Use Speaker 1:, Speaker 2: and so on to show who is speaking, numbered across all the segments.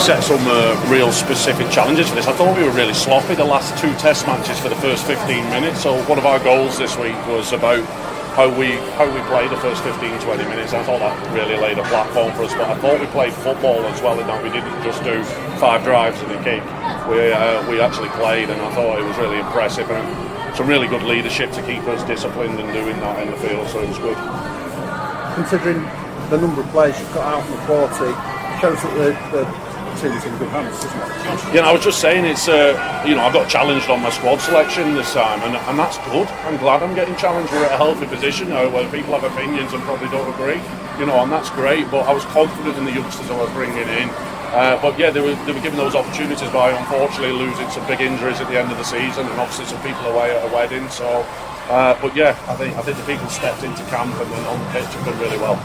Speaker 1: set some real specific challenges for this. I thought we were really sloppy the last 2 test matches for the first 15 minutes. So one of our goals this week was about how we play the first 15-20 minutes. I thought that really laid a platform for us, but I thought we played football as well in that we didn't just do 5 drives and a kick. We actually played, and I thought it was really impressive, and some really good leadership to keep us disciplined and doing that in the field, so it was good.
Speaker 2: Considering the number of players you've got out in the 40, shows that the team's in good hands, doesn't it?
Speaker 1: Yeah, I was just saying, it's I got challenged on my squad selection this time, and that's good. I'm glad I'm getting challenged. We're at a healthy position now where people have opinions and probably don't agree, and that's great. But I was confident in the youngsters I was bringing in. But yeah, they were given those opportunities by unfortunately losing some big injuries at the end of the season, and obviously some people away at a wedding. So, but yeah, I think the people stepped into camp and then on the pitch have done really well.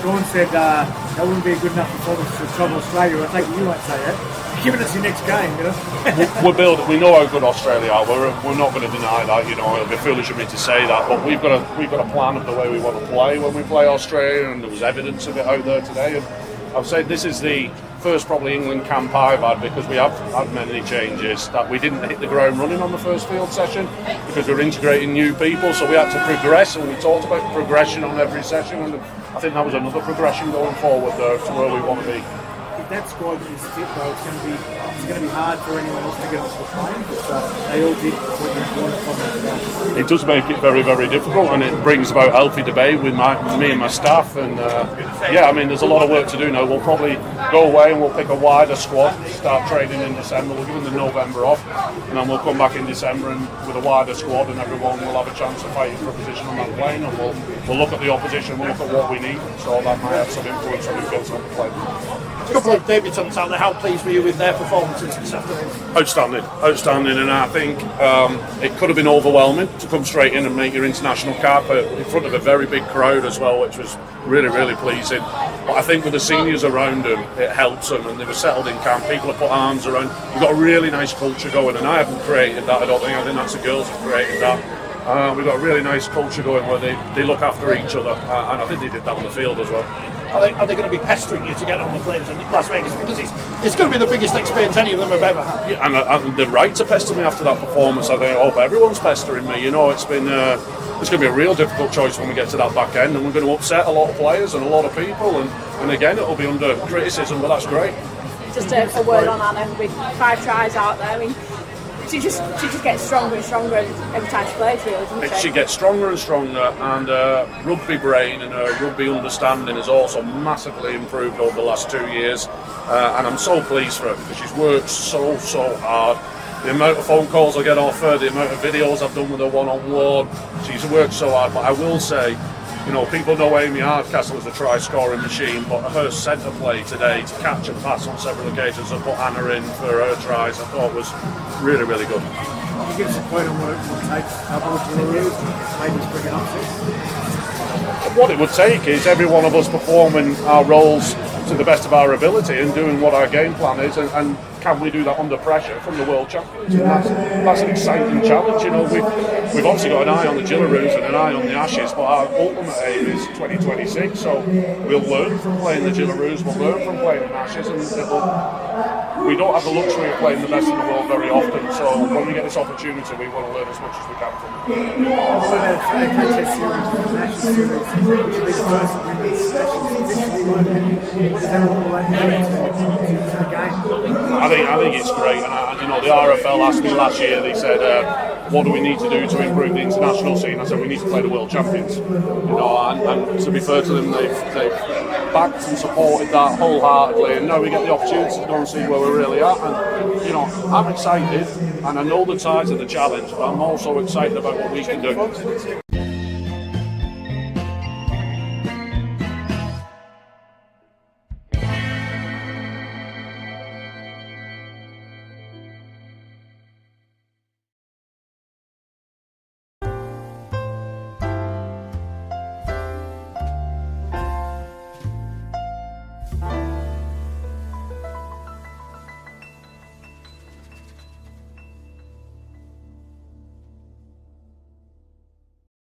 Speaker 3: Dawn said that wouldn't be a good enough performance to trouble Australia. I think you might say that. Giving us your next game,
Speaker 1: We're building. We know how good Australia are. We're not going to deny that. It'll be foolish of me to say that. But we've got a plan of the way we want to play when we play Australia, and there was evidence of it out there today. And I've said this is the first probably England camp I've had, because we have had many changes that we didn't hit the ground running on the first field session because we're integrating new people, so we had to progress, and we talked about progression on every session, and I think that was another progression going forward there to where we want to be.
Speaker 3: If that squad is fit, though, it's going to be hard for anyone else to get onto the plane, but they all did what you wanted from them.
Speaker 1: It does make it very, very difficult, and it brings about healthy debate with me and my staff, and there's a lot of work to do now. We'll probably go away and we'll pick a wider squad, start training in December. We'll give them the November off, and then we'll come back in December and with a wider squad, and everyone will have a chance of fighting for a position on that plane, and we'll look at the opposition, we'll look at what we need, so that might have some influence on who gets on the plane.
Speaker 4: A couple of debutants out there, how pleased were you with their performances this afternoon?
Speaker 1: Outstanding, and I think it could have been overwhelming to come straight in and make your international cap in front of a very big crowd as well, which was really, really pleasing. But I think with the seniors around them, it helps them, and they were settled in camp. People have put arms around. We've got a really nice culture going, and I haven't created that. I think that's the girls who've created that. We've got a really nice culture going where they look after each other, and I think they did that on the field as well.
Speaker 4: Are they going to be pestering you to get on the planes in Las Vegas? Because it's going to be the biggest experience any of them have ever had.
Speaker 1: Yeah, and they're right to pester me after that performance. I hope everyone's pestering me. It's going to be a real difficult choice when we get to that back end, and we're going to upset a lot of players and a lot of people. And again, it'll be under criticism, but that's great.
Speaker 5: Just a word on Anna with 5 tries out there. I mean, she just gets stronger and stronger every time she plays, really, doesn't she?
Speaker 1: She gets stronger and stronger, and rugby brain and her rugby understanding has also massively improved over the last 2 years. And I'm so pleased for her because she's worked so hard. The amount of phone calls I get off her, the amount of videos I've done with her one-on-one, she's worked so hard. But I will say, people know Amy Hardcastle as a try-scoring machine, but her centre play today to catch and pass on several occasions and put Anna in for her tries, I thought was really, really good.
Speaker 3: Can you give us a point on what it will take Jillaroos, maybe bring it up?
Speaker 1: What it would take is every one of us performing our roles to the best of our ability and doing what our game plan is, and can we do that under pressure from the world champions? And that's an exciting challenge. We've obviously got an eye on the Jillaroos and an eye on the Ashes, but our ultimate aim is 2026. So we'll learn from playing the Jillaroos, we'll learn from playing the Ashes, and we don't have the luxury of playing the best in the world very often. So when we get this opportunity, we want to learn as much as we can from it. I think it's great, and the RFL asked me last year. They said, "What do we need to do to improve the international scene?" I said, "We need to play the world champions." And to be fair to them, they've backed and supported that wholeheartedly, and now we get the opportunity to go and see where we're really at. And I'm excited, and I know the size of the challenge, but I'm also excited about what we can do.